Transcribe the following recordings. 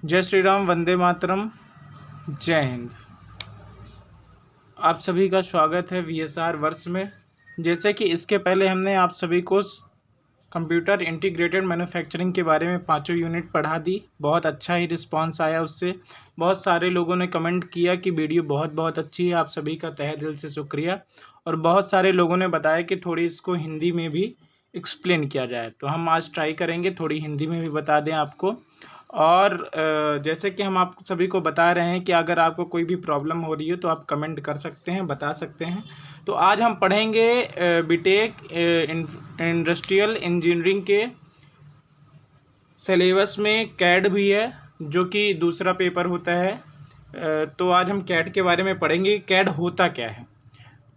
जय श्री राम, वंदे मातरम, जय हिंद। आप सभी का स्वागत है VSR वर्ष में। जैसे कि इसके पहले हमने आप सभी को कंप्यूटर इंटीग्रेटेड मैन्युफैक्चरिंग के बारे में 5 यूनिट पढ़ा दी। बहुत अच्छा ही रिस्पांस आया उससे। बहुत सारे लोगों ने कमेंट किया कि वीडियो बहुत अच्छी है। आप सभी का तहे दिल से शुक्रिया। और बहुत सारे लोगों ने बताया कि थोड़ी इसको हिंदी में भी एक्सप्लेन किया जाए, तो हम आज ट्राई करेंगे थोड़ी हिंदी में भी बता दें आपको। और जैसे कि हम आप सभी को बता रहे हैं कि अगर आपको कोई भी प्रॉब्लम हो रही है तो आप कमेंट कर सकते हैं, बता सकते हैं। तो आज हम पढ़ेंगे बीटेक इंडस्ट्रियल इंजीनियरिंग के सिलेबस में कैड भी है, जो कि दूसरा पेपर होता है। तो आज हम कैड के बारे में पढ़ेंगे। कैड होता क्या है,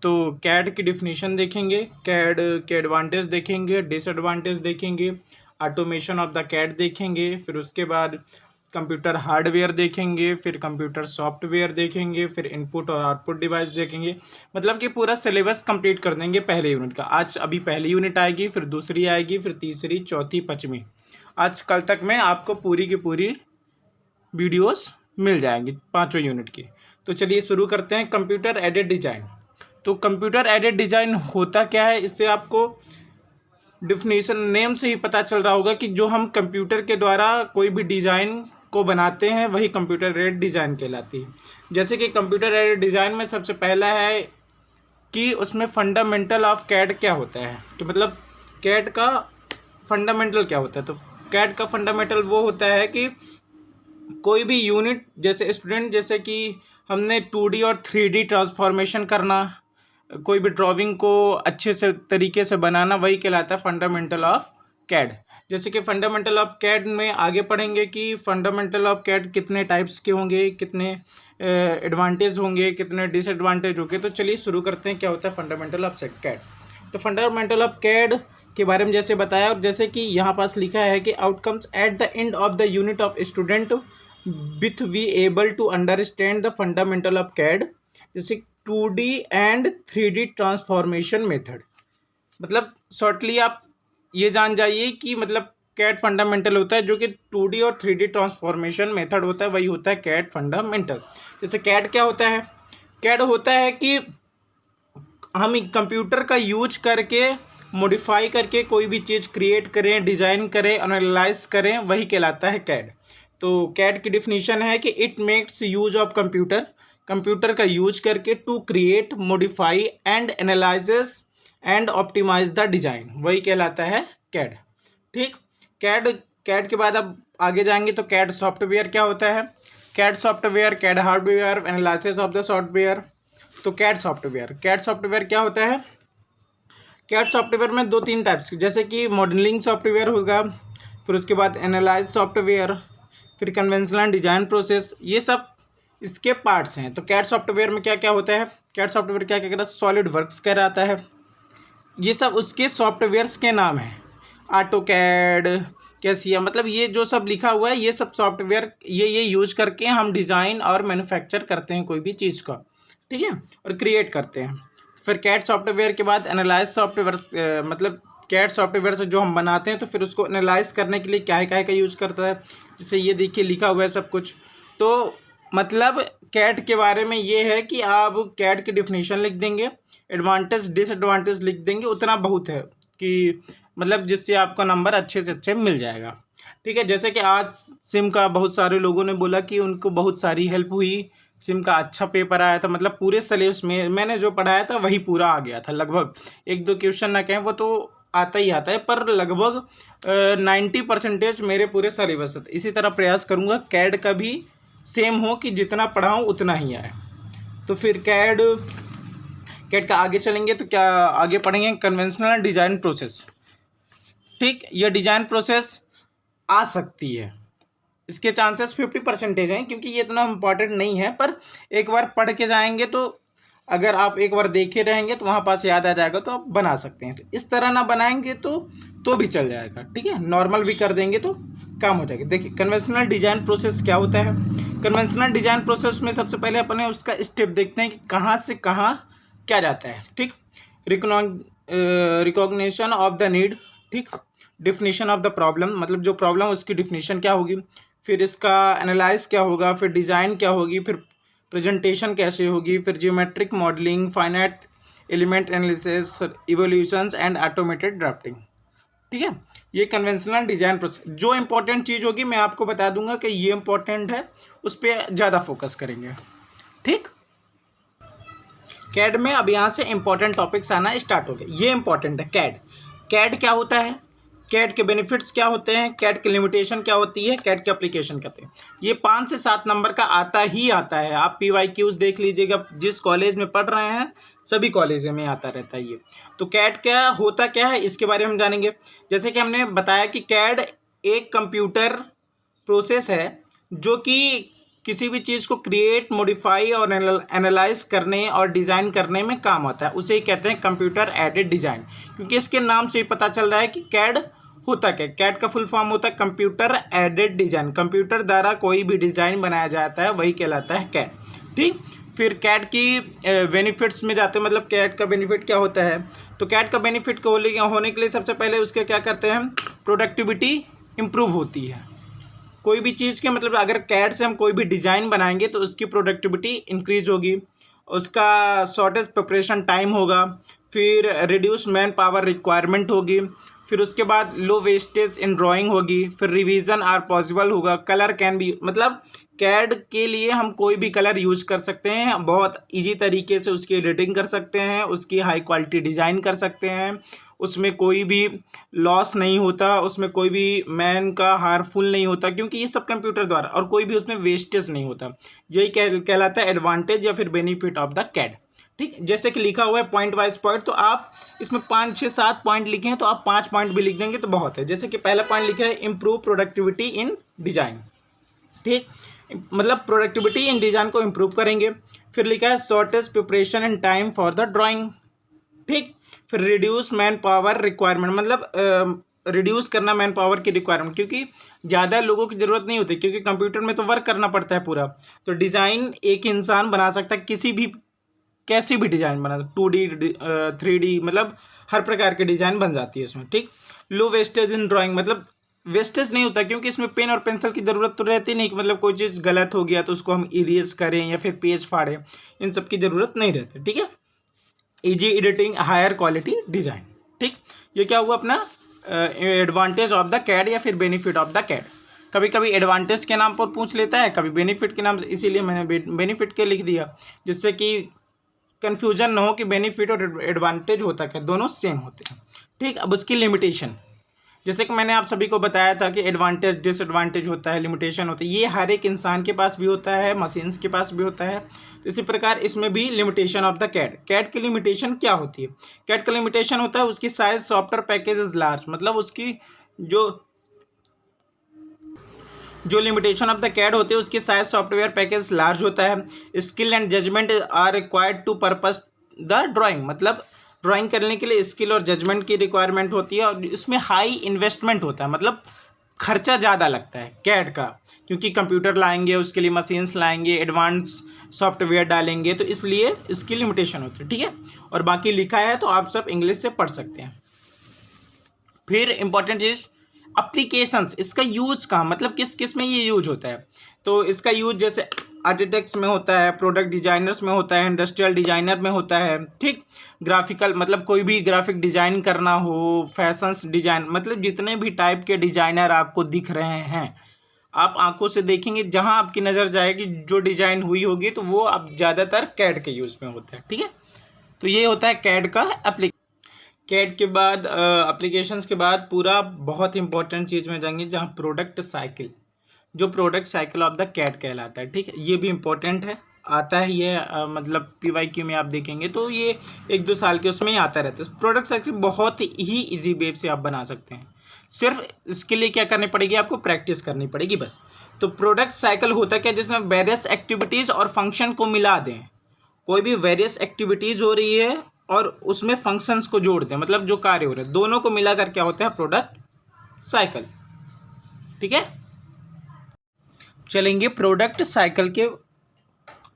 तो कैड की डिफिनीशन देखेंगे, कैड के एडवांटेज देखेंगे, डिसएडवांटेज देखेंगे, ऑटोमेशन ऑफ द कैड देखेंगे, फिर उसके बाद कंप्यूटर हार्डवेयर देखेंगे, फिर कंप्यूटर सॉफ्टवेयर देखेंगे, फिर इनपुट और आउटपुट डिवाइस देखेंगे। मतलब कि पूरा सिलेबस कंप्लीट कर देंगे पहले यूनिट का। आज अभी पहली यूनिट आएगी, फिर दूसरी आएगी, फिर तीसरी, चौथी, पाँचवीं। आज कल तक में आपको पूरी की पूरी वीडियोस मिल जाएंगी 5 यूनिट की। तो चलिए शुरू करते हैं। Computer aided design. तो कंप्यूटर एडेड डिज़ाइन होता क्या है, इससे आपको डिफिनीशन नेम से ही पता चल रहा होगा कि जो हम कंप्यूटर के द्वारा कोई भी डिज़ाइन को बनाते हैं वही कंप्यूटर एडेड डिज़ाइन कहलाती है। जैसे कि कंप्यूटर एडेड डिज़ाइन में सबसे पहला है कि उसमें फंडामेंटल ऑफ कैड क्या होता है। तो मतलब कैड का फंडामेंटल क्या होता है, तो कैड का फंडामेंटल वो होता है कि कोई भी यूनिट, जैसे स्टूडेंट, जैसे कि हमने 2D और 3D ट्रांसफॉर्मेशन करना, कोई भी ड्राइंग को अच्छे से तरीके से बनाना, वही कहलाता है फंडामेंटल ऑफ कैड। जैसे कि फंडामेंटल ऑफ कैड में आगे पढ़ेंगे कि फंडामेंटल ऑफ कैड कितने टाइप्स के होंगे, कितने एडवांटेज होंगे, कितने डिसएडवांटेज होंगे। तो चलिए शुरू करते हैं क्या होता है फंडामेंटल ऑफ कैड। तो फंडामेंटल ऑफ कैड के बारे में जैसे बताया, और जैसे कि यहाँ पास लिखा है कि outcomes at the end of the unit of student with we able to understand the fundamental of CAD, जैसे 2D एंड 3D ट्रांसफॉर्मेशन मेथड। मतलब शॉर्टली आप ये जान जाइए कि मतलब कैड फंडामेंटल होता है, जो कि 2D और 3D ट्रांसफॉर्मेशन मेथड होता है, वही होता है कैड फंडामेंटल। जैसे कैड क्या होता है, कैड होता है कि हम कंप्यूटर का यूज करके मॉडिफाई करके कोई भी चीज़ क्रिएट करें, डिज़ाइन करें, एनालाइज करें, वही कहलाता है कैड। तो कैड की डिफिनीशन है कि it makes use of computer का यूज करके to create, modify and analyses and optimise the design, वही कहलाता है कैड। ठीक। कैड के बाद अब आगे जाएंगे तो कैड सॉफ्टवेयर क्या होता है, CAD software, CAD hardware, analysis of the software. तो कैड सॉफ्टवेयर क्या होता है, कैड सॉफ्टवेयर में 2-3 टाइप्स, जैसे कि मॉडलिंग सॉफ्टवेयर होगा, फिर उसके बाद एनालाइज सॉफ्टवेयर, फिर कन्वेंशनल डिज़ाइन प्रोसेस, ये सब इसके पार्ट्स हैं। तो कैड सॉफ्टवेयर में क्या क्या होता है, कैड सॉफ्टवेयर क्या क्या करता है, सॉलिड वर्क्स कहलाता है, ये सब उसके सॉफ्टवेयर्स के नाम हैं। ऑटो कैड, कैसिया, मतलब ये जो सब लिखा हुआ है ये सब सॉफ्टवेयर ये यूज करके हम डिज़ाइन और मैन्युफैक्चर करते हैं कोई भी चीज़ का, ठीक है, और क्रिएट करते हैं। फिर कैड सॉफ्टवेयर के बाद एनालाइज सॉफ्टवेयर, मतलब कैड सॉफ्टवेयर से जो हम बनाते हैं तो फिर उसको एनालाइज करने के लिए क्या क्या का यूज करता है, जैसे ये देखिए लिखा हुआ है सब कुछ। तो मतलब कैड के बारे में ये है कि आप कैड की डिफिनीशन लिख देंगे, एडवांटेज डिसएडवांटेज लिख देंगे, उतना बहुत है कि मतलब जिससे आपका नंबर अच्छे से अच्छे मिल जाएगा। ठीक है। जैसे कि आज सिम का बहुत सारे लोगों ने बोला कि उनको बहुत सारी हेल्प हुई, सिम का अच्छा पेपर आया था, मतलब पूरे सिलेबस में मैंने जो पढ़ाया था वही पूरा आ गया था लगभग। 1-2 क्वेश्चन ना कहें, वो तो आता ही आता है, पर लगभग 90% मेरे पूरे सिलेबस से। इसी तरह प्रयास करूँगा कैड का भी सेम हो कि जितना पढ़ाऊँ उतना ही आए। तो फिर कैड का आगे चलेंगे तो क्या आगे पढ़ेंगे, कन्वेंशनल डिज़ाइन प्रोसेस। ठीक, यह डिज़ाइन प्रोसेस आ सकती है, इसके चांसेस 50% हैं, क्योंकि ये इतना इम्पॉर्टेंट नहीं है, पर एक बार पढ़ के जाएंगे तो अगर आप एक बार देखे रहेंगे तो वहाँ पास याद आ जाएगा, तो आप बना सकते हैं। तो इस तरह ना बनाएंगे तो भी चल जाएगा, ठीक है, नॉर्मल भी कर देंगे तो काम हो जाएगा। देखिए कन्वेंशनल डिज़ाइन प्रोसेस क्या होता है। कन्वेंशनल डिज़ाइन प्रोसेस में सबसे पहले अपने उसका स्टेप देखते हैं कि कहाँ से कहाँ क्या जाता है। ठीक, रिकॉग्निशन ऑफ द नीड, ठीक, डिफिनीशन ऑफ द प्रॉब्लम, मतलब जो प्रॉब्लम उसकी डिफिनीशन क्या होगी, फिर इसका एनालाइज क्या होगा, फिर डिज़ाइन क्या होगी, फिर प्रेजेंटेशन कैसे होगी, फिर geometric modelling, finite element analysis, evolutions and automated drafting. ठीक है, ये कन्वेंशनल डिजाइन प्रोसेस। जो इंपॉर्टेंट चीज़ होगी मैं आपको बता दूंगा कि ये इंपॉर्टेंट है, उस पर ज़्यादा फोकस करेंगे। ठीक, कैड में अब यहाँ से इंपॉर्टेंट टॉपिक्स आना स्टार्ट हो गए। ये इंपॉर्टेंट है कैड। कैड क्या होता है, कैड के बेनिफिट्स क्या होते हैं, कैड की लिमिटेशन क्या होती है, कैड के एप्लीकेशन कहते हैं। ये 5 से 7 नंबर का आता ही आता है। आप PYQs देख लीजिएगा, जिस कॉलेज में पढ़ रहे हैं सभी कॉलेज में आता रहता है ये। तो कैड क्या होता क्या है इसके बारे में हम जानेंगे। जैसे कि हमने बताया कि कैड एक कंप्यूटर प्रोसेस है जो कि किसी भी चीज़ को क्रिएट, मॉडिफाई और एनालाइज करने और डिज़ाइन करने में काम आता है। उसे ही कहते हैं कंप्यूटर एडेड डिज़ाइन, क्योंकि इसके नाम से ही पता चल रहा है कि कैड होता क्या। कैड का फुल फॉर्म होता है कंप्यूटर एडेड डिज़ाइन। कंप्यूटर द्वारा कोई भी डिज़ाइन बनाया जाता है वही कहलाता है कैड। ठीक, फिर कैड की बेनिफिट्स में जाते हैं, मतलब कैड का बेनिफिट क्या होता है। तो कैड का बेनिफिट होने के लिए सबसे पहले उसके क्या करते हैं, प्रोडक्टिविटी इम्प्रूव होती है। कोई भी चीज़ के मतलब अगर कैड से हम कोई भी डिज़ाइन बनाएंगे तो उसकी प्रोडक्टिविटी इंक्रीज होगी, उसका शॉर्टेज प्रिपरेशन टाइम होगा, फिर रिड्यूस मैन पावर रिक्वायरमेंट होगी, फिर उसके बाद लो वेस्टेज इन ड्राइंग होगी, फिर रिवीजन आर पॉसिबल होगा, कलर कैन बी, मतलब कैड के लिए हम कोई भी कलर यूज कर सकते हैं, बहुत इजी तरीके से उसकी एडिटिंग कर सकते हैं, उसकी हाई क्वालिटी डिज़ाइन कर सकते हैं, उसमें कोई भी लॉस नहीं होता, उसमें कोई भी मैन का हार्मफुल नहीं होता, क्योंकि ये सब कंप्यूटर द्वारा, और कोई भी उसमें वेस्टेज नहीं होता। यही कहलाता है एडवांटेज या फिर बेनिफिट ऑफ द कैड। ठीक, जैसे कि लिखा हुआ है पॉइंट वाइज पॉइंट, तो आप इसमें 5, 6, 7 पॉइंट लिखे हैं तो आप 5 पॉइंट भी लिख देंगे तो बहुत है। जैसे कि पहला पॉइंट लिखा है इम्प्रूव प्रोडक्टिविटी इन डिज़ाइन। ठीक, मतलब प्रोडक्टिविटी इन डिज़ाइन को इम्प्रूव करेंगे। फिर लिखा है shortest preparation and time for the drawing. ठीक, फिर रिड्यूस मैन पावर रिक्वायरमेंट, मतलब रिड्यूस करना मैन पावर की रिक्वायरमेंट, क्योंकि ज़्यादा लोगों की ज़रूरत नहीं होती, क्योंकि कंप्यूटर में तो वर्क करना पड़ता है पूरा। तो डिज़ाइन एक इंसान बना सकता है, किसी भी कैसी भी डिज़ाइन बना, 2D 3D, मतलब हर प्रकार की डिज़ाइन बन जाती है इसमें। ठीक, लो वेस्टेज इन ड्राइंग, मतलब वेस्टेज नहीं होता, क्योंकि इसमें पेन और पेंसिल की ज़रूरत तो रहती नहीं कि मतलब कोई चीज़ गलत हो गया तो उसको हम इरेज करें या फिर पेज फाड़ें, इन सब की ज़रूरत नहीं रहती। ठीक है, easy editing, higher quality design. ठीक, ये क्या हुआ अपना एडवांटेज ऑफ द कैड या फिर बेनिफिट ऑफ द कैड। कभी कभी एडवांटेज के नाम पर पूछ लेता है, कभी बेनिफिट के नाम से, इसीलिए मैंने बेनिफिट के लिख दिया, जिससे कि कन्फ्यूजन ना हो कि बेनिफिट और एडवांटेज होता क्या, दोनों सेम होते हैं। ठीक, अब उसकी लिमिटेशन, जैसे कि मैंने आप सभी को बताया था कि एडवांटेज डिसएडवांटेज होता है, लिमिटेशन होता है, ये हर एक इंसान के पास भी होता है, मशीन्स के पास भी होता है। तो इसी प्रकार इसमें भी limitation of the CAD. CAD की लिमिटेशन क्या होती है, कैड का लिमिटेशन होता है उसकी size software package is large, मतलब उसकी जो लिमिटेशन ऑफ द कैड होती है उसकी साइज सॉफ्टवेयर पैकेज लार्ज होता है। Skill and judgement are required to purpose the drawing, मतलब ड्राइंग करने के लिए स्किल और जजमेंट की रिक्वायरमेंट होती है, और इसमें हाई इन्वेस्टमेंट होता है, मतलब खर्चा ज़्यादा लगता है कैड का, क्योंकि कंप्यूटर लाएंगे, उसके लिए मशीन्स लाएंगे, एडवांस सॉफ्टवेयर डालेंगे, तो इसलिए इसकी लिमिटेशन होती है। ठीक है, और बाकी लिखा है तो आप सब इंग्लिश से पढ़ सकते हैं। फिर इंपॉर्टेंट चीज़ एप्लीकेशंस, इसका यूज कहाँ, मतलब किस किस में ये यूज होता है। तो इसका यूज जैसे आर्किटेक्ट्स में होता है, प्रोडक्ट डिजाइनर्स में होता है, इंडस्ट्रियल डिजाइनर में होता है। ठीक, ग्राफिकल, मतलब कोई भी ग्राफिक डिज़ाइन करना हो, फैशंस डिजाइन, मतलब जितने भी टाइप के डिजाइनर आपको दिख रहे हैं, आप आंखों से देखेंगे, जहां आपकी नज़र जाएगी जो डिज़ाइन हुई होगी तो वो अब ज़्यादातर कैड के यूज़ में होता है। ठीक है, तो ये होता है कैड का एप्लीकेशन। कैड के बाद एप्लीकेशंस के बाद पूरा बहुत इंपॉर्टेंट चीज़ में जाएंगे, जहाँ प्रोडक्ट साइकिल, जो product cycle of the CAD कहलाता है। ठीक है, ये भी इम्पोर्टेंट है, आता है ये, मतलब PYQ में आप देखेंगे तो ये 1-2 साल के उसमें ही आता रहता है। प्रोडक्ट साइकिल बहुत ही इजी वेब से आप बना सकते हैं, सिर्फ इसके लिए क्या करनी पड़ेगी, आपको प्रैक्टिस करनी पड़ेगी बस। तो प्रोडक्ट साइकिल होता क्या, जिसमें वेरियस एक्टिविटीज़ और फंक्शन को मिला दें। कोई भी वेरियस एक्टिविटीज़ हो रही है और उसमें फंक्शंस को जोड़ दें, मतलब जो कार्य हो रहे हैं दोनों को मिलाकर क्या होता है, प्रोडक्ट साइकिल। ठीक है, चलेंगे प्रोडक्ट साइकिल के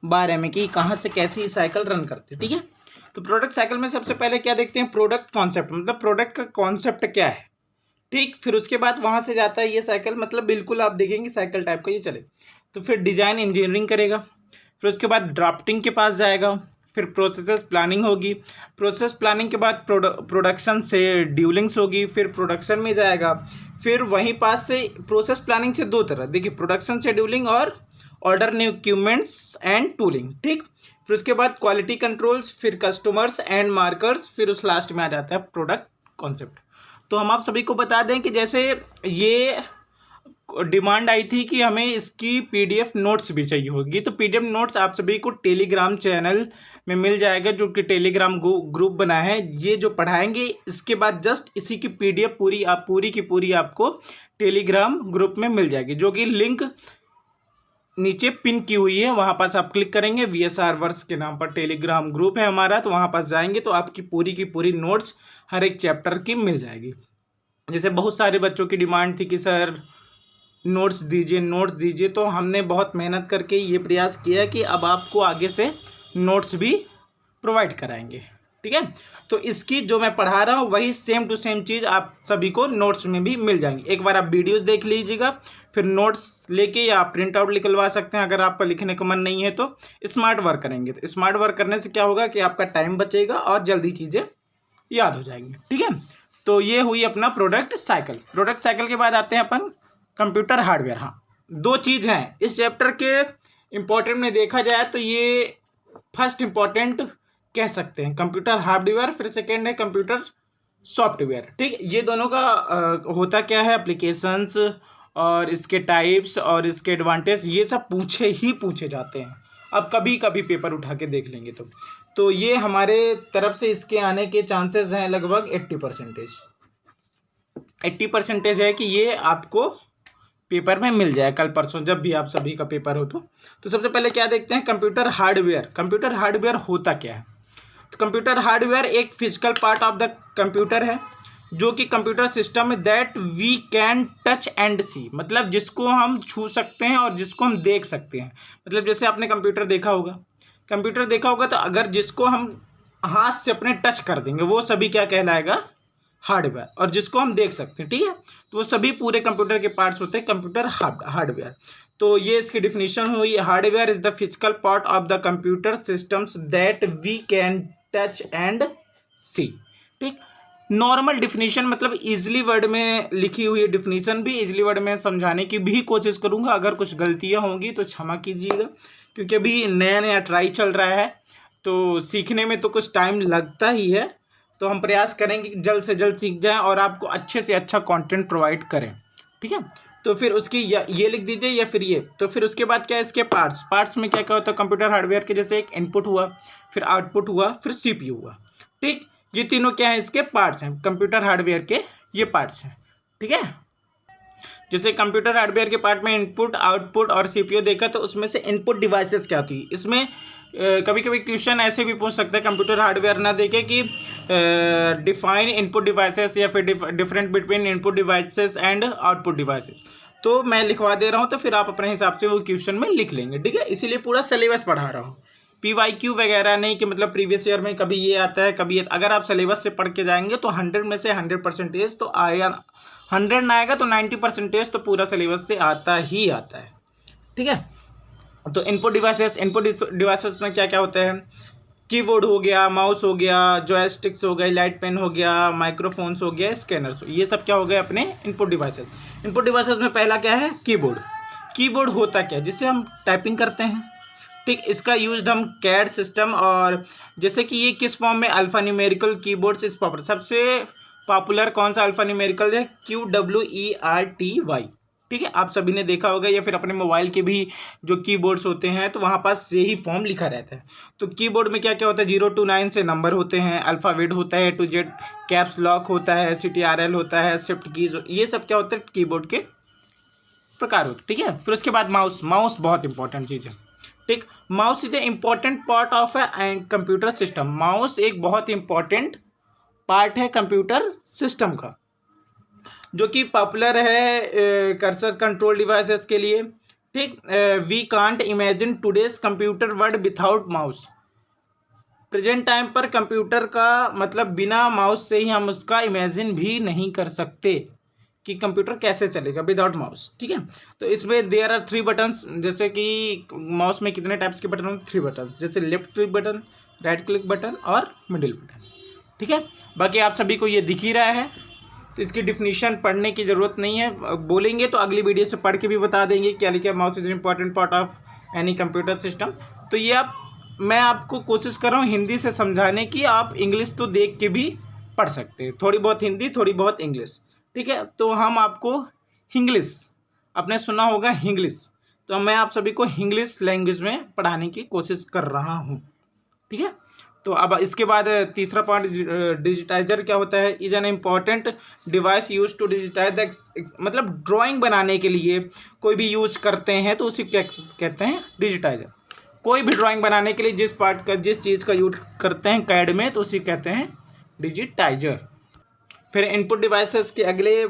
बारे में कि कहाँ से कैसी साइकिल रन करते हैं। ठीक है, तो प्रोडक्ट साइकिल में सबसे पहले क्या देखते हैं, प्रोडक्ट कॉन्सेप्ट, मतलब प्रोडक्ट का कॉन्सेप्ट क्या है। ठीक। फिर उसके बाद वहाँ से जाता है ये साइकिल, मतलब बिल्कुल आप देखेंगे साइकिल टाइप का ये चले। तो फिर डिज़ाइन इंजीनियरिंग करेगा, फिर उसके बाद ड्राफ्टिंग के पास जाएगा, फिर प्रोसेस प्लानिंग होगी, प्रोसेस प्लानिंग के बाद प्रोडक्शन से ड्यूलिंग्स होगी, फिर प्रोडक्शन में जाएगा, फिर वहीं पास से प्रोसेस प्लानिंग से दो तरह, देखिए प्रोडक्शन शेड्यूलिंग और order new equipments and tooling, ठीक। फिर उसके बाद क्वालिटी कंट्रोल्स, फिर कस्टमर्स एंड मार्कर्स, फिर उस लास्ट में आ जाता है प्रोडक्ट कॉन्सेप्ट। तो हम आप सभी को बता दें कि जैसे ये डिमांड आई थी कि हमें इसकी पीडीएफ नोट्स भी चाहिए होगी, तो पीडीएफ नोट्स आप सभी को टेलीग्राम चैनल में मिल जाएगा, जो कि टेलीग्राम ग्रुप बना है। ये जो पढ़ाएंगे इसके बाद जस्ट इसी की पीडीएफ पूरी की पूरी आपको टेलीग्राम ग्रुप में मिल जाएगी, जो कि लिंक नीचे पिन की हुई है, वहाँ पास आप क्लिक करेंगे, VSR वर्क्स के नाम पर टेलीग्राम ग्रुप है हमारा, तो वहाँ पास जाएंगे तो आपकी पूरी की पूरी नोट्स हर एक चैप्टर की मिल जाएगी। जैसे बहुत सारे बच्चों की डिमांड थी कि सर नोट्स दीजिए, तो हमने बहुत मेहनत करके ये प्रयास किया कि अब आपको आगे से नोट्स भी प्रोवाइड कराएंगे, ठीक है। तो इसकी जो मैं पढ़ा रहा हूँ वही सेम टू सेम चीज़ आप सभी को नोट्स में भी मिल जाएंगी। एक बार आप वीडियोस देख लीजिएगा, फिर नोट्स लेके या प्रिंट आउट निकलवा सकते हैं। अगर आपका लिखने का मन नहीं है तो स्मार्ट वर्क करेंगे, तो स्मार्ट वर्क करने से क्या होगा कि आपका टाइम बचेगा और जल्दी चीज़ें याद हो जाएंगी, ठीक है। तो ये हुई अपना प्रोडक्ट साइकिल। प्रोडक्ट साइकिल के बाद आते हैं अपन कंप्यूटर हार्डवेयर। हाँ, दो चीज़ हैं इस चैप्टर के इम्पोर्टेंट में देखा जाए तो ये फर्स्ट इम्पोर्टेंट कह सकते हैं कंप्यूटर हार्डवेयर, फिर सेकेंड है कंप्यूटर सॉफ्टवेयर, ठीक। ये दोनों का होता क्या है, एप्लीकेशंस और इसके टाइप्स और इसके एडवांटेज, ये सब पूछे जाते हैं। अब कभी कभी पेपर उठा के देख लेंगे तो ये हमारे तरफ से इसके आने के चांसेस हैं लगभग 80% है कि ये आपको पेपर में मिल जाए कल परसों, जब भी आप सभी का पेपर हो। तो सबसे पहले क्या देखते हैं, कंप्यूटर हार्डवेयर। कंप्यूटर हार्डवेयर होता क्या है? तो कंप्यूटर हार्डवेयर एक physical part of the computer है, जो कि कंप्यूटर सिस्टम में that we can touch and see, मतलब जिसको हम छू सकते हैं और जिसको हम देख सकते हैं। मतलब जैसे आपने कंप्यूटर देखा होगा तो अगर जिसको हम हाथ से अपने टच कर देंगे वो सभी क्या कहलाएगा, हार्डवेयर। और जिसको हम देख सकते हैं, ठीक है, तो वो सभी पूरे कंप्यूटर के पार्ट्स होते हैं कंप्यूटर हार्डवेयर। तो ये इसकी डिफिनीशन हुई, hardware is the physical part of the computer systems that we can touch and see, ठीक। नॉर्मल डिफिनीशन मतलब इजीली वर्ड में लिखी हुई डिफिनीशन भी इजीली वर्ड में समझाने की भी कोशिश करूंगा। अगर कुछ गलतियां होंगी तो क्षमा कीजिएगा, क्योंकि अभी नया ट्राई चल रहा है, तो सीखने में तो कुछ टाइम लगता ही है। तो हम प्रयास करेंगे कि जल्द से जल्द सीख जाएं और आपको अच्छे से अच्छा कंटेंट प्रोवाइड करें, ठीक है। तो फिर उसकी ये लिख दीजिए या फिर ये। तो फिर उसके बाद क्या है, इसके पार्ट्स में क्या क्या होता है कंप्यूटर हार्डवेयर के, जैसे एक इनपुट हुआ, फिर आउटपुट हुआ, फिर CPU हुआ, ठीक। ये तीनों क्या है, इसके पार्ट्स हैं, कंप्यूटर हार्डवेयर के ये पार्ट्स हैं, ठीक है। जैसे कंप्यूटर हार्डवेयर के पार्ट में इनपुट, आउटपुट और CPU देखा, तो उसमें से इनपुट डिवाइसेस क्या होती है। इसमें कभी कभी क्वेश्चन ऐसे भी पूछ सकते हैं कंप्यूटर हार्डवेयर ना देखे कि डिफाइन इनपुट डिवाइसेस या फिर different between input devices and output devices. तो मैं लिखवा दे रहा हूँ, तो फिर आप अपने हिसाब से वो क्वेश्चन में लिख लेंगे, ठीक है। इसीलिए पूरा सिलेबस पढ़ा रहा हूँ, PYQ वगैरह नहीं कि मतलब प्रीवियस ईयर में कभी ये आता है कभी ये। अगर आप सिलेबस से पढ़ के जाएंगे तो 100 में से 100% तो आएगा, 100 ना आएगा तो 90% तो पूरा सिलेबस से आता ही आता है, ठीक है। तो इनपुट डिवाइसेस में क्या क्या होता है, कीबोर्ड हो गया, माउस हो गया, जॉयस्टिक्स हो गए, लाइट पेन हो गया, माइक्रोफोन्स हो गया, स्कैनर्स, ये सब क्या हो गए अपने इनपुट डिवाइसेस। इनपुट डिवाइसेस में पहला क्या है, कीबोर्ड होता क्या है, जिससे हम टाइपिंग करते हैं, ठीक। इसका यूज हम कैड सिस्टम, और जैसे कि ये किस फॉर्म में, अल्फा न्यूमेरिकल कीबोर्ड्स इस पॉपुलर, सबसे पॉपुलर कौन सा अल्फा न्यूमेरिकल है, QWERTY, ठीक है। आप सभी ने देखा होगा, या फिर अपने मोबाइल के भी जो कीबोर्ड्स होते हैं तो वहाँ पास यही फॉर्म लिखा रहता है। तो कीबोर्ड में क्या क्या होता है, 0 to 9 से नंबर होते हैं, अल्फ़ाबेट होता है, A to Z caps lock होता है, CTRL होता है, शिफ्ट कीज, ये सब क्या होता है कीबोर्ड के प्रकार होते, ठीक है। फिर उसके बाद माउस बहुत इंपॉर्टेंट चीज़ है, ठीक। Mouse is a important part of a computer system. Mouse एक बहुत इंपॉर्टेंट पार्ट है कंप्यूटर सिस्टम का, जो कि पॉपुलर है कर्सर कंट्रोल डिवाइसेस के लिए, ठीक। We can't imagine today's computer world without mouse. Present time पर कंप्यूटर का मतलब बिना माउस से ही हम उसका इमेजिन भी नहीं कर सकते, कि कंप्यूटर कैसे चलेगा विदाउट माउस, ठीक है। तो इसमें देयर आर 3 बटन्स, जैसे कि माउस में कितने टाइप्स के बटन होते हैं, 3 बटन, जैसे left click button, right click button और मिडिल बटन, ठीक है। बाकी आप सभी को ये दिख ही रहा है, तो इसकी डिफिनीशन पढ़ने की ज़रूरत नहीं है, बोलेंगे तो अगली वीडियो से पढ़ के भी बता देंगे क्या लिखा, mouse is important part of any computer system. तो ये मैं आपको कोशिश कर रहा हूँ हिंदी से समझाने की, आप इंग्लिश तो देख के भी पढ़ सकते हैं, थोड़ी बहुत हिंदी थोड़ी बहुत इंग्लिश, ठीक है। तो हम आपको हिंग्लिश, आपने सुना होगा हिंग्लिश, तो मैं आप सभी को हिंग्लिश लैंग्वेज में पढ़ाने की कोशिश कर रहा हूँ, ठीक है। तो अब इसके बाद तीसरा पॉइंट, डिजिटाइजर क्या होता है, is an important device use to digitise the, मतलब ड्राइंग बनाने के लिए कोई भी यूज करते हैं तो उसी क्या कहते हैं, डिजिटाइजर। कोई भी ड्राइंग बनाने के लिए जिस पार्ट का, जिस चीज़ का यूज करते हैं कैड में, तो उसी कहते हैं डिजिटाइजर। फिर इनपुट डिवाइसेस के अगले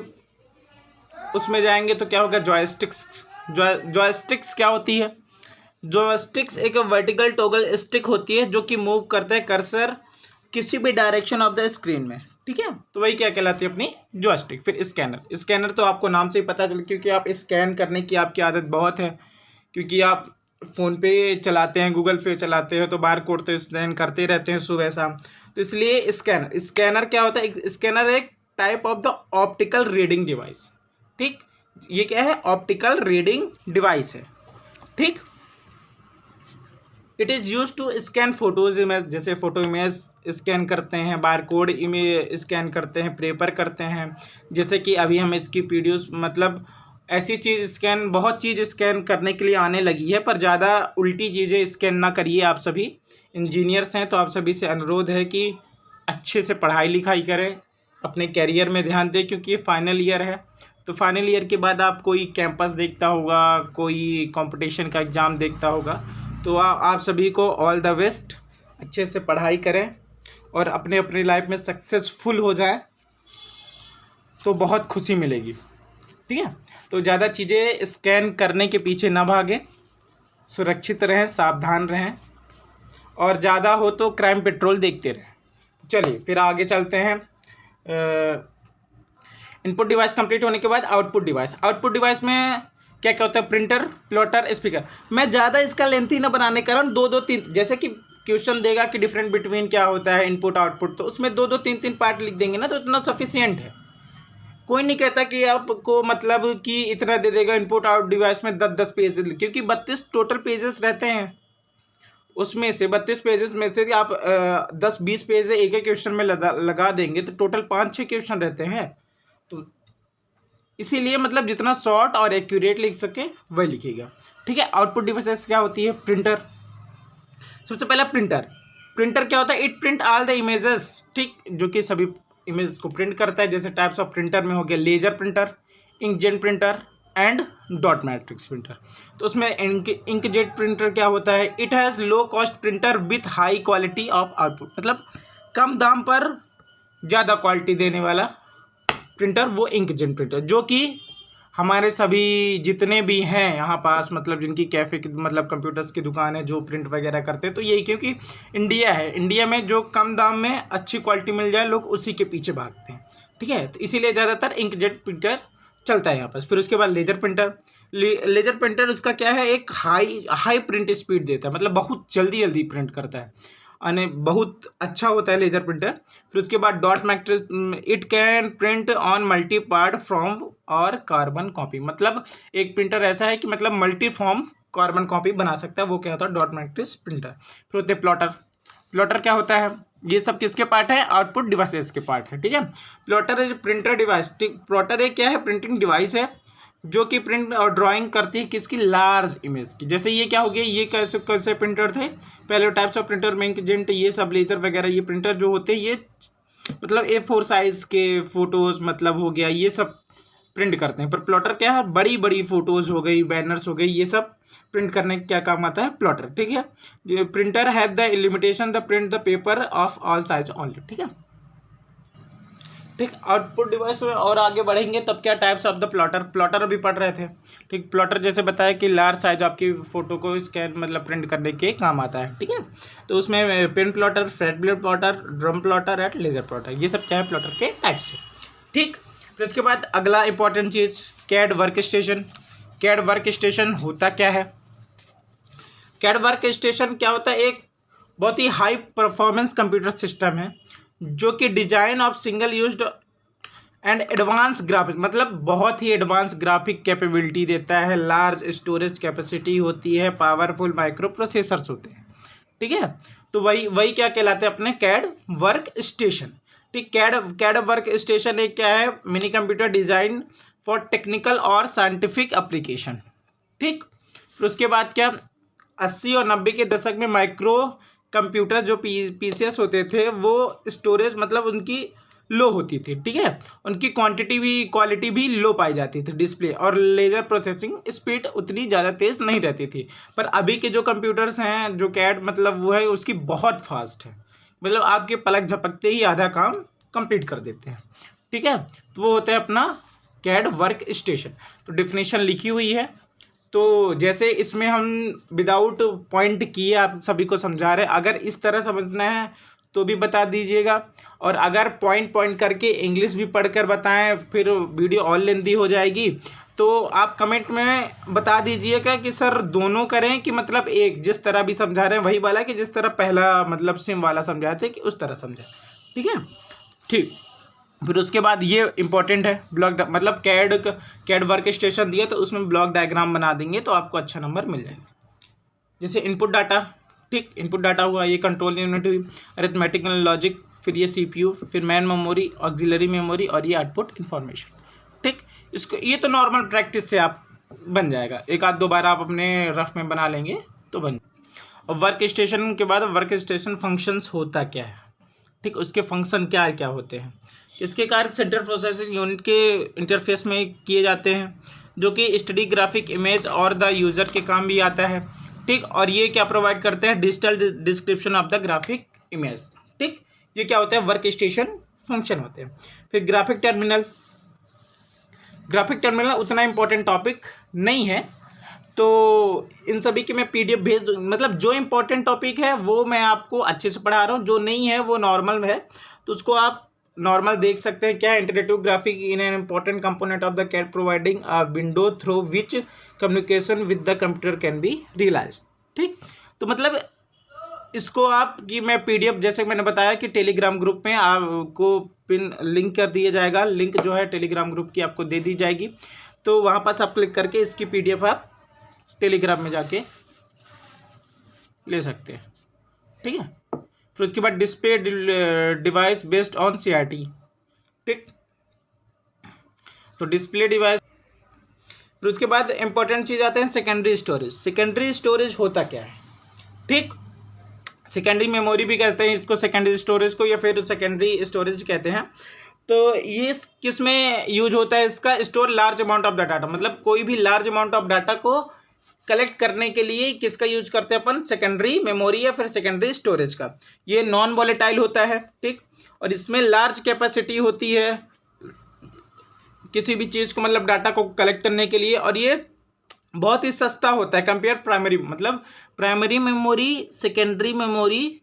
उसमें जाएंगे तो क्या होगा, जॉयस्टिक्स। जॉयस्टिक्स क्या होती है, जॉयस्टिक्स एक वर्टिकल टॉगल स्टिक होती है जो कि मूव करता है कर्सर किसी भी डायरेक्शन ऑफ द स्क्रीन में, ठीक है। तो वही क्या कहलाती है, अपनी जॉयस्टिक। फिर स्कैनर, स्कैनर तो आपको नाम से ही पता चल, क्योंकि आप स्कैन करने की आपकी आदत बहुत है, क्योंकि आप फ़ोन पे चलाते हैं, गूगल पे चलाते हो, तो बार कोड तो स्कैन करते रहते हैं सुबह शाम, तो इसलिए स्कैनर। स्कैनर क्या होता है, स्कैनर एक type of the optical reading device, ठीक। ये क्या है, ऑप्टिकल रीडिंग डिवाइस है, ठीक। It is use to scan photos image, जैसे फोटो इमेज स्कैन करते हैं, बार कोड इमेज स्कैन करते हैं, पेपर करते हैं, जैसे कि अभी हम इसकी वीडियोस, मतलब ऐसी चीज़ स्कैन, बहुत चीज़ स्कैन करने के लिए आने लगी है, पर ज़्यादा उल्टी चीज़ें स्कैन ना करिए। आप सभी इंजीनियर्स हैं तो आप सभी से अनुरोध है कि अच्छे से पढ़ाई लिखाई करें, अपने कैरियर में ध्यान दें, क्योंकि ये फाइनल ईयर है। तो फाइनल ईयर के बाद आप कोई कैंपस देखता होगा, कोई कंपटीशन का एग्ज़ाम देखता होगा, तो आप सभी को ऑल द बेस्ट, अच्छे से पढ़ाई करें और अपने अपनी लाइफ में सक्सेसफुल हो जाए तो बहुत खुशी मिलेगी, ठीक है। तो ज़्यादा चीज़ें स्कैन करने के पीछे ना भागें, सुरक्षित रहें, सावधान रहें, और ज़्यादा हो तो क्राइम पेट्रोल देखते रहें। चलिए फिर आगे चलते हैं। इनपुट डिवाइस कंप्लीट होने के बाद आउटपुट डिवाइस। आउटपुट डिवाइस में क्या क्या होता है, प्रिंटर, प्लॉटर, स्पीकर। मैं ज़्यादा इसका लेंथी ना बनाने के कारण 2-2-3, जैसे कि क्वेश्चन देगा कि डिफरेंट बिटवीन क्या होता है इनपुट आउटपुट, तो उसमें 2-2, 3-3 पार्ट लिख देंगे ना, तो इतना सफिशियंट है। कोई नहीं कहता कि आपको मतलब कि इतना दे देगा इनपुट आउट डिवाइस में 10-10 पेज, क्योंकि 32 टोटल पेजेस रहते हैं, उसमें से 32 पेजेस में से आप 10-20 पेज एक एक क्वेश्चन में लगा देंगे तो टोटल 5-6 क्वेश्चन रहते हैं। तो इसीलिए मतलब जितना शॉर्ट और एक्यूरेट लिख सके वही लिखिएगा, ठीक है। आउटपुट डिवाइसेस क्या होती है, प्रिंटर। सबसे पहला प्रिंटर। प्रिंटर क्या होता है, it print all the images, ठीक, जो कि सभी इमेज को प्रिंट करता है। जैसे टाइप्स ऑफ प्रिंटर में हो गया laser printer, inkjet printer and dot matrix printer. तो उसमें इंकजेट प्रिंटर क्या होता है, it has low cost printer with high quality of output, मतलब कम दाम पर ज़्यादा क्वालिटी देने वाला प्रिंटर वो इंकजेट प्रिंटर, जो कि हमारे सभी जितने भी हैं यहाँ पास, मतलब जिनकी कैफ़े की, मतलब कंप्यूटर्स की दुकान है, जो प्रिंट वगैरह करते हैं, तो यही, क्योंकि इंडिया है, इंडिया में जो कम दाम में अच्छी क्वालिटी मिल जाए लोग उसी के पीछे भागते हैं, ठीक है। तो इसीलिए ज़्यादातर इंकजेट प्रिंटर चलता है यहाँ पर। फिर उसके बाद लेजर प्रिंटर। लेजर प्रिंटर उसका क्या है, एक हाई प्रिंट स्पीड देता है, मतलब बहुत जल्दी प्रिंट करता है, यानी बहुत अच्छा होता है लेजर प्रिंटर। फिर उसके बाद dot matrix, it can print on multi part from और कार्बन कॉपी, मतलब एक प्रिंटर ऐसा है कि मतलब मल्टी फॉर्म कार्बन कॉपी बना सकता है, वो क्या होता है, डॉट मैट्रिक्स प्रिंटर। फिर होते हैं प्लॉटर। प्लॉटर क्या होता है, ये सब किसके पार्ट है, आउटपुट डिवाइसेस के पार्ट है, ठीक है। प्लॉटर इज प्रिंटर डिवाइस, ठीक। प्लॉटर एक क्या है, प्रिंटिंग डिवाइस है जो कि प्रिंट और ड्राइंग करती है किसकी, लार्ज इमेज की। जैसे ये क्या हो गया, ये कैसे कैसे प्रिंटर थे पहले, टाइप्स ऑफ प्रिंटर में इंकजेट, ये सब लेजर वगैरह, ये प्रिंटर जो होते हैं ये मतलब A4 साइज के फोटोज मतलब हो गया, ये सब प्रिंट करते हैं। पर प्लॉटर क्या है, बड़ी बड़ी फोटोज हो गई, बैनर्स हो गई, ये सब प्रिंट करने का क्या काम आता है, प्लॉटर, ठीक है। Printer have the limitation the print the paper of all size only, ठीक है, ठीक। आउटपुट डिवाइस में और आगे बढ़ेंगे तब क्या, types of the plotter. Plotter अभी पढ़ रहे थे, ठीक। प्लॉटर जैसे बताया कि लार्ज साइज आपकी फ़ोटो को स्कैन मतलब प्रिंट करने के काम आता है, ठीक है। तो उसमें pen plotter, flat blade plotter, drum plotter and laser plotter, ये सब क्या है, प्लॉटर के टाइप्स है, ठीक। फिर इसके बाद अगला इंपॉर्टेंट चीज़ CAD work station. CAD work station होता क्या है? कैड वर्क स्टेशन क्या होता है? एक बहुत ही हाई परफॉर्मेंस कंप्यूटर सिस्टम है जो कि design of single used and advance graphic, मतलब बहुत ही एडवांस ग्राफिक कैपेबिलिटी देता है, लार्ज स्टोरेज कैपेसिटी होती है, पावरफुल माइक्रो प्रोसेसर्स होते हैं। ठीक है, तो वही क्या कहलाते हैं अपने कैड वर्क स्टेशन। ठीक, कैड वर्क स्टेशन एक क्या है? Mini computer design for technical और साइंटिफिक एप्लीकेशन। ठीक, फिर उसके बाद क्या, 80 और 90 के दशक में माइक्रो कंप्यूटर जो पीसीएस होते थे वो स्टोरेज मतलब उनकी लो होती थी। ठीक है, उनकी क्वालिटी भी लो पाई जाती थी, डिस्प्ले और लेजर प्रोसेसिंग स्पीड उतनी ज़्यादा तेज़ नहीं रहती थी। पर अभी के जो कंप्यूटर्स हैं जो कैड मतलब वो है उसकी बहुत फास्ट है, मतलब आपके पलक झपकते ही आधा काम कंप्लीट कर देते हैं। ठीक है, तो वो होता है अपना कैड वर्क स्टेशन। तो डिफिनेशन लिखी हुई है, तो जैसे इसमें हम विदाउट पॉइंट किए आप सभी को समझा रहे हैं, अगर इस तरह समझना है तो भी बता दीजिएगा, और अगर पॉइंट करके इंग्लिश भी पढ़कर बताएं फिर वीडियो और लेंदी हो जाएगी, तो आप कमेंट में बता दीजिएगा कि सर दोनों करें कि मतलब एक जिस तरह भी समझा रहे हैं वही वाला, कि जिस तरह पहला मतलब सिम वाला समझाते कि उस तरह समझाए। ठीक है, ठीक। फिर उसके बाद ये इंपॉर्टेंट है ब्लॉक, मतलब कैड वर्क स्टेशन दिया तो उसमें ब्लॉक डायग्राम बना देंगे तो आपको अच्छा नंबर मिल जाएगा। जैसे इनपुट डाटा, ठीक, इनपुट डाटा हुआ, ये कंट्रोल यूनिट हुई, अरिथमेटिकल लॉजिक, फिर ये सीपीयू, फिर मैन मेमोरी, ऑक्सिलरी मेमोरी, और ये आउटपुट इन्फॉर्मेशन। ठीक, इसको ये तो नॉर्मल प्रैक्टिस से आप बन जाएगा, एक आध दो बार आप अपने रफ में बना लेंगे तो बन। और वर्क स्टेशन के बाद वर्क स्टेशन फंक्शंस होता क्या है? ठीक, उसके फंक्शन क्या क्या होते हैं? इसके कार्य सेंट्रल प्रोसेसिंग यूनिट के इंटरफेस में किए जाते हैं, जो कि स्टडी ग्राफिक इमेज और द यूज़र के काम भी आता है। ठीक, और ये क्या प्रोवाइड करते हैं? Digital description of the graphic image. ठीक, ये क्या होता है? वर्क स्टेशन फंक्शन होते हैं। फिर ग्राफिक टर्मिनल उतना इंपॉर्टेंट टॉपिक नहीं है, तो इन सभी की मैं पीडीएफ भेज दूँ, मतलब जो इंपॉर्टेंट टॉपिक है वो मैं आपको अच्छे से पढ़ा रहा हूँ, जो नहीं है वो नॉर्मल है तो उसको आप नॉर्मल देख सकते हैं। क्या है? Interactive graphic in an important component of the CAD providing a window through which communication with the computer can be realise. ठीक, तो मतलब इसको आप कि मैं पीडीएफ जैसे मैंने बताया कि टेलीग्राम ग्रुप में आपको पिन लिंक कर दिया जाएगा, लिंक जो है टेलीग्राम ग्रुप की आपको दे दी जाएगी, तो वहाँ पास आप क्लिक करके इसकी पीडीएफ आप टेलीग्राम में जाके ले सकते हैं। ठीक है, फिर उसके बाद display device based on CRT. ठीक, तो डिस्प्ले डिवाइस। फिर उसके बाद इंपॉर्टेंट चीज़ आते हैं सेकेंडरी स्टोरेज। सेकेंडरी स्टोरेज होता क्या है? ठीक, सेकेंडरी मेमोरी भी कहते हैं इसको, सेकेंडरी स्टोरेज को, या फिर सेकेंडरी स्टोरेज कहते हैं। तो ये किस में यूज होता है इसका? Store large amount of the data, मतलब कोई भी लार्ज अमाउंट ऑफ डाटा को कलेक्ट करने के लिए किसका यूज करते हैं अपन? सेकेंडरी मेमोरी या फिर सेकेंडरी स्टोरेज का। ये नॉन वॉलेटाइल होता है। ठीक, और इसमें लार्ज कैपेसिटी होती है किसी भी चीज़ को मतलब डाटा को कलेक्ट करने के लिए, और ये बहुत ही सस्ता होता है कंपेयर प्राइमरी, मतलब प्राइमरी मेमोरी सेकेंडरी मेमोरी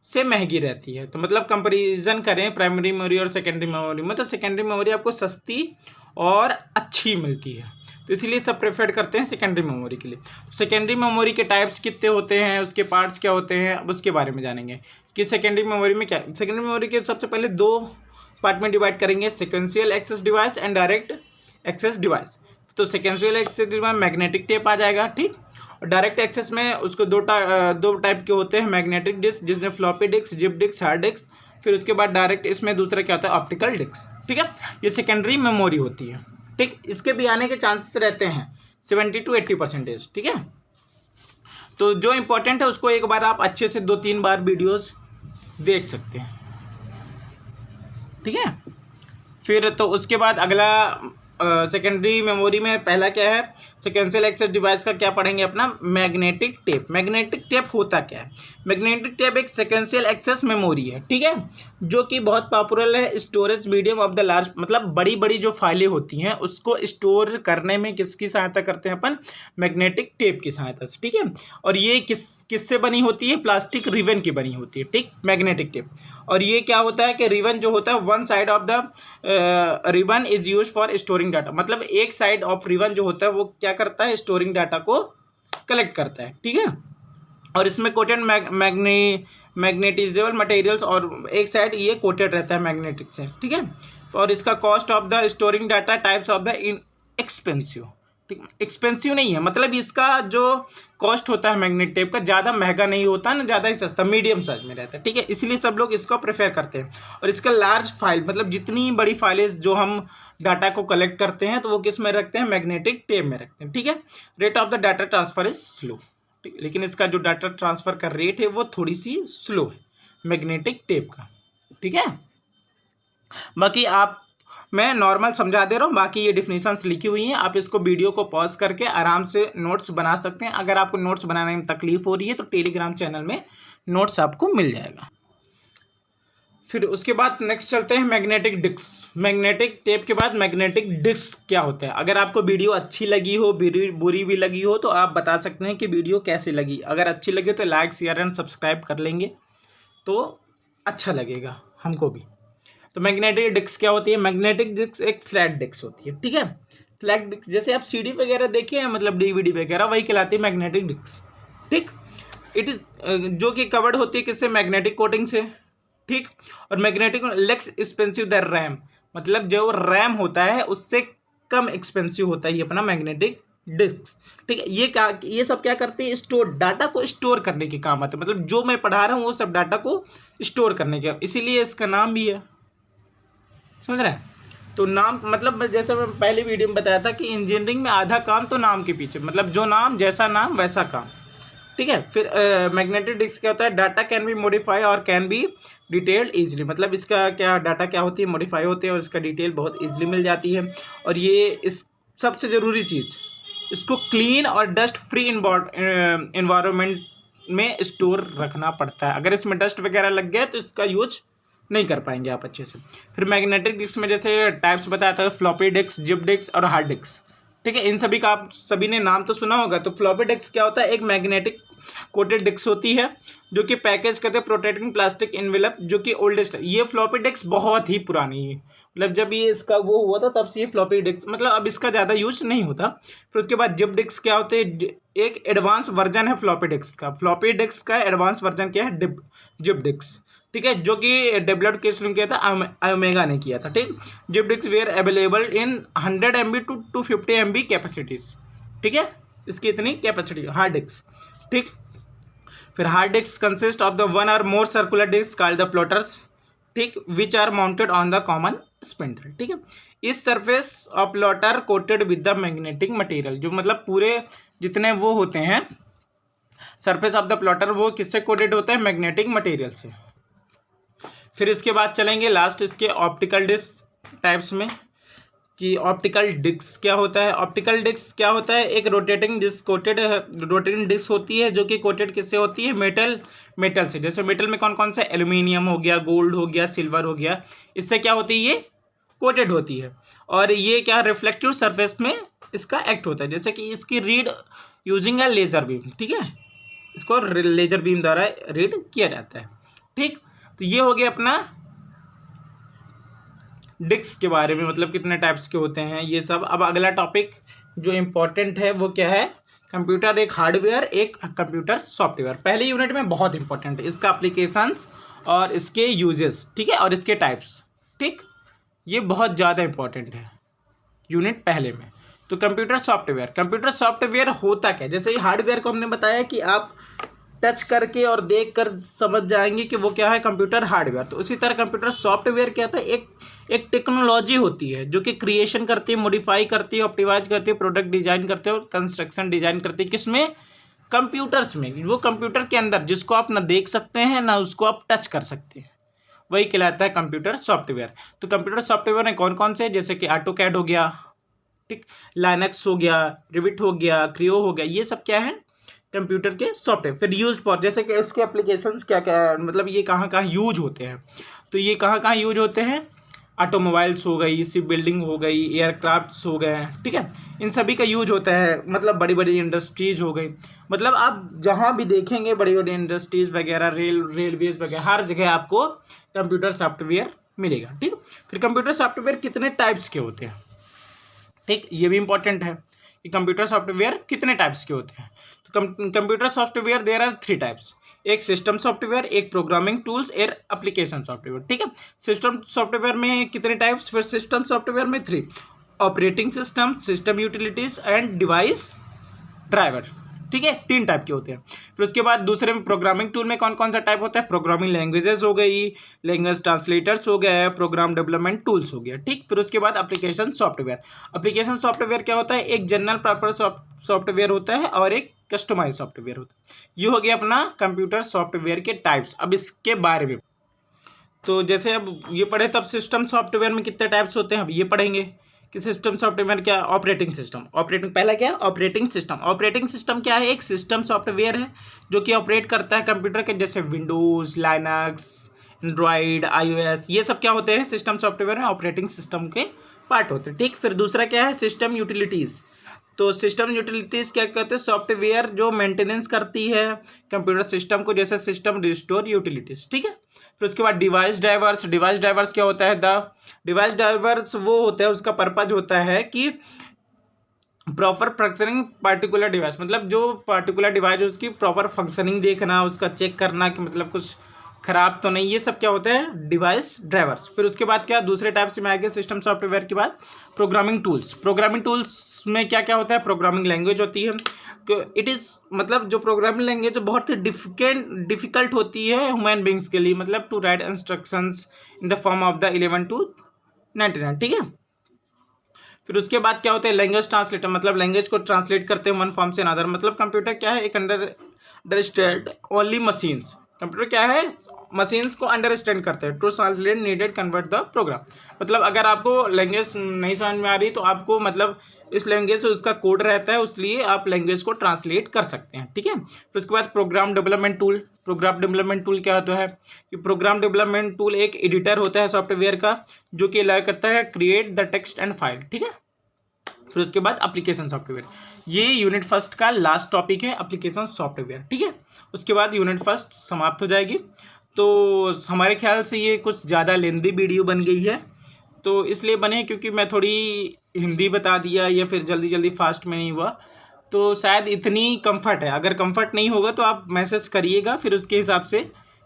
से महंगी रहती है। तो मतलब कंपैरिजन करें प्राइमरी मेमोरी और सेकेंडरी मेमोरी में, तो सेकेंडरी मेमोरी आपको सस्ती और अच्छी मिलती है, तो इसीलिए सब प्रेफर करते हैं सेकेंडरी मेमोरी के लिए। सेकेंडरी मेमोरी के टाइप्स कितने होते हैं, उसके पार्ट्स क्या होते हैं, अब उसके बारे में जानेंगे कि सेकेंडरी मेमोरी में क्या। सेकेंडरी मेमोरी के सबसे पहले दो पार्ट में डिवाइड करेंगे, sequential access device and direct access device. तो sequential access device magnetic tape आ जाएगा। ठीक, और डायरेक्ट एक्सेस में उसको दो टाइप के होते हैं, मैग्नेटिक डिस्क जिसमें floppy disk, zip disk, hard disk. फिर उसके बाद डायरेक्ट इसमें दूसरा क्या होता है? Optical disk. ठीक है, ये सेकेंडरी मेमोरी होती है। ठीक, इसके भी आने के चांसेस रहते हैं 70 to 80%। ठीक है, तो जो इंपॉर्टेंट है उसको एक बार आप अच्छे से 2-3 बार वीडियोस देख सकते हैं। ठीक है, फिर तो उसके बाद अगला सेकेंडरी मेमोरी में पहला क्या है? सिक्वेंशियल एक्सेस डिवाइस का क्या पढ़ेंगे अपना? Magnetic tape. मैग्नेटिक टेप होता क्या है? मैग्नेटिक टेप एक सिक्वेंशियल एक्सेस मेमोरी है। ठीक है, जो कि बहुत पॉपुलर है storage medium of the large, मतलब बड़ी बड़ी जो फाइलें होती हैं उसको स्टोर करने में किसकी सहायता करते हैं अपन? मैग्नेटिक टेप की सहायता से। ठीक है, और ये किससे बनी होती है? प्लास्टिक रिबन की बनी होती है। ठीक, मैग्नेटिक टेप। और ये क्या होता है कि रिबन जो होता है one side of the ribbon is use for storing data, मतलब एक साइड ऑफ रिबन जो होता है वो क्या करता है, स्टोरिंग डाटा को कलेक्ट करता है, ठीक है। और इसमें कोटेड मैग्नेटिजेबल मटेरियल्स, और एक साइड ये कोटेड रहता है मैग्नेटिक से, ठीक है। और इसका cost of the storing data types of the expensive, ठीक, एक्सपेंसिव नहीं है, मतलब इसका जो कॉस्ट होता है मैग्नेट टेप का ज़्यादा महंगा नहीं होता ना, ज़्यादा ही सस्ता, मीडियम साइज में रहता है, ठीक है, इसलिए सब लोग इसको प्रेफर करते हैं। और इसका लार्ज फाइल, मतलब जितनी बड़ी फाइलें जो हम डाटा को कलेक्ट करते हैं तो वो किस में रखते हैं, मैग्नेटिक टेप में रखते हैं, ठीक है। Rate of the data transfer is slow, ठीक, लेकिन इसका जो डाटा ट्रांसफर का रेट है वो थोड़ी सी स्लो है मैग्नेटिक टेप का, ठीक है। बाकी आप, मैं नॉर्मल समझा दे रहा हूँ, बाकी ये डिफिनीशंस लिखी हुई हैं, आप इसको वीडियो को पॉज करके आराम से नोट्स बना सकते हैं। अगर आपको नोट्स बनाने में तकलीफ हो रही है तो टेलीग्राम चैनल में नोट्स आपको मिल जाएगा। फिर उसके बाद नेक्स्ट चलते हैं मैग्नेटिक डिस्क। मैग्नेटिक टेप के बाद मैग्नेटिक डिस्क क्या होता है। अगर आपको वीडियो अच्छी लगी हो, बुरी भी लगी हो, तो आप बता सकते हैं कि वीडियो कैसी लगी। अगर अच्छी लगी तो लाइक शेयर एंड सब्सक्राइब कर लेंगे तो अच्छा लगेगा हमको भी। तो मैग्नेटिक डिस्क क्या होती है, मैग्नेटिक डिस्क एक फ्लैट डिस्क होती है, ठीक है। फ्लैट डिस्क जैसे आप सीडी वगैरह देखे हैं, मतलब डीवीडी वगैरह, वही कहलाती है मैग्नेटिक डिस्क, ठीक। इट इज जो कि कवर्ड होती है किससे, मैग्नेटिक कोटिंग से, ठीक। और magnetic less expensive the RAM, मतलब जो रैम होता है उससे कम एक्सपेंसिव होता है ये अपना मैग्नेटिक डिस्क, ठीक है। ये सब क्या करते हैं, स्टोर, डाटा को स्टोर करने के काम आते हैं, मतलब जो मैं पढ़ा रहा हूँ वो सब डाटा को स्टोर करने के, इसीलिए इसका नाम भी है, समझ रहे हैं। तो नाम, मतलब जैसे मैं पहले वीडियो में बताया था कि इंजीनियरिंग में आधा काम तो नाम के पीछे, मतलब जो नाम, जैसा नाम वैसा काम, ठीक है। फिर मैग्नेटिक डिस्क क्या होता है, डाटा कैन बी मॉडिफाई और कैन बी डिटेल्ड इजीली, मतलब इसका क्या, डाटा क्या होती है, मॉडिफाई होती है और इसका डिटेल बहुत इजीली मिल जाती है। और ये इस सबसे ज़रूरी चीज़, इसको क्लीन और डस्ट फ्री इन्वायरमेंट में स्टोर रखना पड़ता है। अगर इसमें डस्ट वगैरह लग गया तो इसका यूज नहीं कर पाएंगे आप अच्छे से। फिर मैग्नेटिक डिस्क में जैसे टाइप्स बताया था, फ्लॉपी डिस्क, जिप डिस्क और हार्ड डिस्क, ठीक है। इन सभी का आप सभी ने नाम तो सुना होगा। तो फ्लॉपी डिस्क क्या होता है, एक मैग्नेटिक कोटेड डिस्क होती है जो कि पैकेज करते हैं प्रोटेक्टिंग प्लास्टिक एनवेलप, जो कि ओल्डेस्ट है। ये फ्लॉपी डिस्क बहुत ही पुरानी है, मतलब जब ये इसका वो हुआ था तब से ये फ्लॉपी डिस्क, मतलब अब इसका ज़्यादा यूज नहीं होता। फिर उसके बाद जिप डिस्क क्या होते हैं, एक एडवांस वर्जन है फ्लॉपी डिस्क का। फ्लॉपी डिस्क का एडवांस वर्जन क्या है, जिप डिस्क, ठीक है, जो कि डेवलप्ड किसने किया था, ओमेगा ने किया था, ठीक। Zip disk were available in 100 MB to 250 MB capacities, ठीक है, इसकी इतनी कैपेसिटी हार्ड डिस्क, ठीक। फिर hard disk consist of the one or more circular disk called the platters, ठीक, which are mounted on the common spindle, ठीक है। इस surface of platter coated with the magnetic material, जो मतलब पूरे जितने वो होते हैं सरफेस ऑफ द प्लॉटर, वो किससे कोटेड होता है, मैग्नेटिक मटेरियल से। फिर इसके बाद चलेंगे लास्ट इसके ऑप्टिकल डिस्क टाइप्स में, कि ऑप्टिकल डिस्क क्या होता है। ऑप्टिकल डिस्क क्या होता है, एक रोटेटिंग डिस्क, रोटेटिंग डिस्क होती है जो कि कोटेड किससे होती है, मेटल से। जैसे मेटल में कौन कौन सा, एल्यूमिनियम हो गया, गोल्ड हो गया, सिल्वर हो गया, इससे क्या होती है, ये कोटेड होती है। और ये क्या, रिफ्लेक्टिव सरफेस में इसका एक्ट होता है। जैसे कि इसकी read using a laser beam, ठीक है, इसको लेजर बीम द्वारा रीड किया जाता है, ठीक। तो ये हो गया अपना डिस्क के बारे में, मतलब कितने टाइप्स के होते हैं ये सब। अब अगला टॉपिक जो इम्पोर्टेंट है वो क्या है, कंप्यूटर एक हार्डवेयर, एक कंप्यूटर सॉफ्टवेयर। पहले यूनिट में बहुत इंपॉर्टेंट है इसका एप्लीकेशंस और इसके यूजेस, ठीक है, और इसके टाइप्स, ठीक, ये बहुत ज़्यादा इंपॉर्टेंट है यूनिट पहले में। तो कंप्यूटर सॉफ्टवेयर होता क्या, जैसे हार्डवेयर को हमने बताया कि आप टच करके और देख कर समझ जाएंगे कि वो क्या है, कंप्यूटर हार्डवेयर। तो उसी तरह कंप्यूटर सॉफ्टवेयर क्या था, एक टेक्नोलॉजी होती है जो कि क्रिएशन करती है, मॉडिफाई करती है, ऑप्टिमाइज करती है, प्रोडक्ट डिजाइन करते हैं और कंस्ट्रक्शन डिजाइन करती है। किसमें, कंप्यूटर्स में। वो कंप्यूटर के अंदर जिसको आप ना देख सकते हैं ना उसको आप टच कर सकते हैं, वही कहलाता है कंप्यूटर सॉफ्टवेयर। तो कंप्यूटर सॉफ्टवेयर में कौन कौन से, जैसे कि ऑटोकैड हो गया, ठीक, लाइनक्स हो गया, रिविट हो गया, क्रियो हो गया, ये सब क्या है, कंप्यूटर के सॉफ्टवेयर। फिर यूज फॉर, जैसे कि इसके एप्लीकेशंस क्या क्या है, मतलब ये कहाँ कहाँ यूज होते हैं। तो ये कहाँ कहाँ यूज होते हैं, ऑटोमोबाइल्स हो गई, शिप बिल्डिंग हो गई, एयरक्राफ्ट्स हो गए, ठीक है, इन सभी का यूज होता है। मतलब बड़ी बड़ी इंडस्ट्रीज हो गई, मतलब आप जहाँ भी देखेंगे बड़ी बड़ी इंडस्ट्रीज वगैरह, रेलवेज वगैरह, हर जगह आपको कंप्यूटर सॉफ्टवेयर मिलेगा। ठीक, फिर कंप्यूटर सॉफ्टवेयर कितने टाइप्स के होते हैं, ठीक, ये भी इंपॉर्टेंट है कि कंप्यूटर सॉफ्टवेयर कितने टाइप्स के होते हैं। तो computer software there are 3 types, एक सिस्टम सॉफ्टवेयर, एक प्रोग्रामिंग टूल्स, एक एप्लीकेशन सॉफ्टवेयर। ठीक है, सिस्टम सॉफ्टवेयर में कितने टाइप्स, फिर सिस्टम सॉफ्टवेयर में 3, operating system, system utilities and device driver. ठीक है, 3 टाइप के होते हैं। फिर उसके बाद दूसरे में प्रोग्रामिंग टूल में कौन कौन सा टाइप होता है, प्रोग्रामिंग लैंग्वेजेस हो गई, लैंग्वेज ट्रांसलेटर्स हो गया, प्रोग्राम डेवलपमेंट टूल्स हो गया। ठीक, फिर उसके बाद एप्लीकेशन सॉफ्टवेयर। एप्लीकेशन सॉफ्टवेयर क्या होता है, एक जनरल पर्पस सॉफ्टवेयर होता है और एक कस्टमाइज सॉफ्टवेयर होता है। ये हो गया अपना कंप्यूटर सॉफ्टवेयर के टाइप्स। अब इसके बारे में तो जैसे अब ये पढ़े, तब सिस्टम सॉफ्टवेयर में कितने टाइप्स होते हैं अब ये पढ़ेंगे कि सिस्टम सॉफ्टवेयर क्या, ऑपरेटिंग सिस्टम। ऑपरेटिंग पहला क्या है, ऑपरेटिंग सिस्टम। ऑपरेटिंग सिस्टम क्या है, एक सिस्टम सॉफ्टवेयर है जो कि ऑपरेट करता है कंप्यूटर के, जैसे विंडोज, लाइनक्स, एंड्रॉइड, iOS, ये सब क्या होते हैं सिस्टम सॉफ्टवेयर में ऑपरेटिंग सिस्टम के पार्ट होते हैं। ठीक, फिर दूसरा क्या है, सिस्टम यूटिलिटीज़। तो सिस्टम यूटिलिटीज़ क्या कहते हैं, सॉफ्टवेयर जो मेंटेनेंस करती है कंप्यूटर सिस्टम को, जैसे सिस्टम रिस्टोर यूटिलिटीज़। ठीक है, फिर उसके बाद डिवाइस ड्राइवर्स। डिवाइस ड्राइवर्स क्या होता है, द डिवाइस ड्राइवर्स वो होता है, उसका पर्पज होता है कि प्रॉपर फंक्शनिंग पार्टिकुलर डिवाइस, मतलब जो पार्टिकुलर डिवाइस है उसकी प्रॉपर फंक्शनिंग देखना, उसका चेक करना कि मतलब कुछ खराब तो नहीं, ये सब क्या होता है डिवाइस ड्राइवर्स। फिर उसके बाद क्या, दूसरे टाइप से में आ गया सिस्टम सॉफ्टवेयर के बाद प्रोग्रामिंग टूल्स। प्रोग्रामिंग टूल्स में क्या क्या होता है, प्रोग्रामिंग लैंग्वेज होती है, इट इज़ मतलब जो प्रोग्रामिंग लैंग्वेज बहुत ही डिफिकल्ट होती है ह्यूमन बींग्स के लिए, मतलब to write instructions in the form of the 11 to 99। ठीक है, फिर उसके बाद क्या होता है लैंग्वेज ट्रांसलेटर, मतलब लैंग्वेज को ट्रांसलेट करते हैं वन फॉर्म से अनदर। मतलब कंप्यूटर क्या है, एक अंडरस्टैंड ओनली मशीन्स। कंप्यूटर क्या है, मशीन्स को अंडरस्टैंड करते हैं, to translate needed convert the program. मतलब अगर आपको लैंग्वेज नहीं समझ में आ रही तो आपको मतलब इस लैंग्वेज से उसका कोड रहता है, इसलिए आप लैंग्वेज को ट्रांसलेट कर सकते हैं। ठीक है, फिर उसके बाद program development tool. Program development tool क्या होता है कि प्रोग्राम डेवलपमेंट टूल एक एडिटर होता है सॉफ्टवेयर का, जो कि अलाउ करता है create the text and file. ठीक है, फिर उसके बाद एप्लीकेशन सॉफ्टवेयर। ये यूनिट फर्स्ट का लास्ट टॉपिक है, एप्लीकेशन सॉफ्टवेयर। ठीक है, उसके बाद यूनिट फर्स्ट समाप्त हो जाएगी। तो हमारे ख्याल से ये कुछ ज़्यादा लेंदी वीडियो बन गई है, तो इसलिए बने क्योंकि मैं थोड़ी हिंदी बता दिया या फिर जल्दी जल्दी फास्ट में नहीं हुआ, तो शायद इतनी कंफर्ट है। अगर कंफर्ट नहीं होगा तो आप मैसेज करिएगा, फिर उसके हिसाब से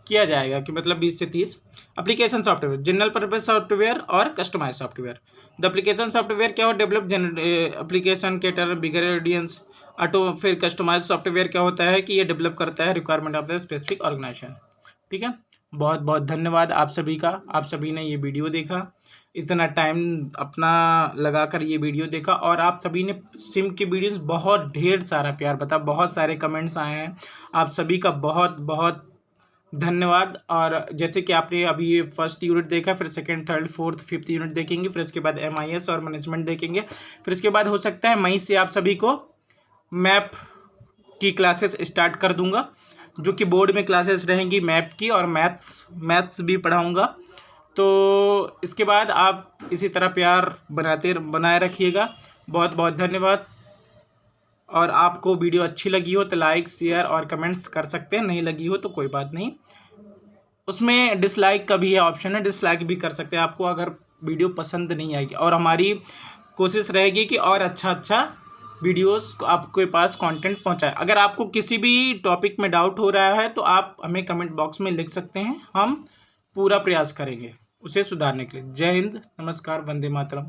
किया जाएगा कि मतलब 20 से 30। Application software, general purpose software और customize software. The application software क्या हो, develop application cater bigger audience ऑटो। फिर कस्टमाइज सॉफ्टवेयर क्या होता है कि ये डेवलप करता है requirement of the specific organization. ठीक है, बहुत बहुत धन्यवाद आप सभी का, आप सभी ने ये वीडियो देखा, इतना टाइम अपना लगाकर ये वीडियो देखा, और आप सभी ने सिम की वीडियोस बहुत ढेर सारा प्यार बता, बहुत सारे कमेंट्स आए हैं, आप सभी का बहुत बहुत धन्यवाद। और जैसे कि आपने अभी ये फर्स्ट यूनिट देखा, फिर second, third, fourth, fifth unit देखेंगे, फिर इसके बाद MIS और मैनेजमेंट देखेंगे। फिर इसके बाद हो सकता है मई से आप सभी को मैप की क्लासेस स्टार्ट कर दूंगा, जो कि बोर्ड में क्लासेस रहेंगी मैप की, और मैथ्स भी पढ़ाऊंगा। तो इसके बाद आप इसी तरह प्यार बनाए रखिएगा। बहुत बहुत धन्यवाद। और आपको वीडियो अच्छी लगी हो तो लाइक, शेयर और कमेंट्स कर सकते हैं, नहीं लगी हो तो कोई बात नहीं, उसमें डिसलाइक का भी ऑप्शन है, डिसलाइक भी कर सकते हैं आपको अगर वीडियो पसंद नहीं आएगी। और हमारी कोशिश रहेगी कि और अच्छा वीडियोस आपके पास कंटेंट पहुंचाए। अगर आपको किसी भी टॉपिक में डाउट हो रहा है तो आप हमें कमेंट बॉक्स में लिख सकते हैं, हम पूरा प्रयास करेंगे उसे सुधारने के लिए। जय हिंद, नमस्कार, वंदे मातरम।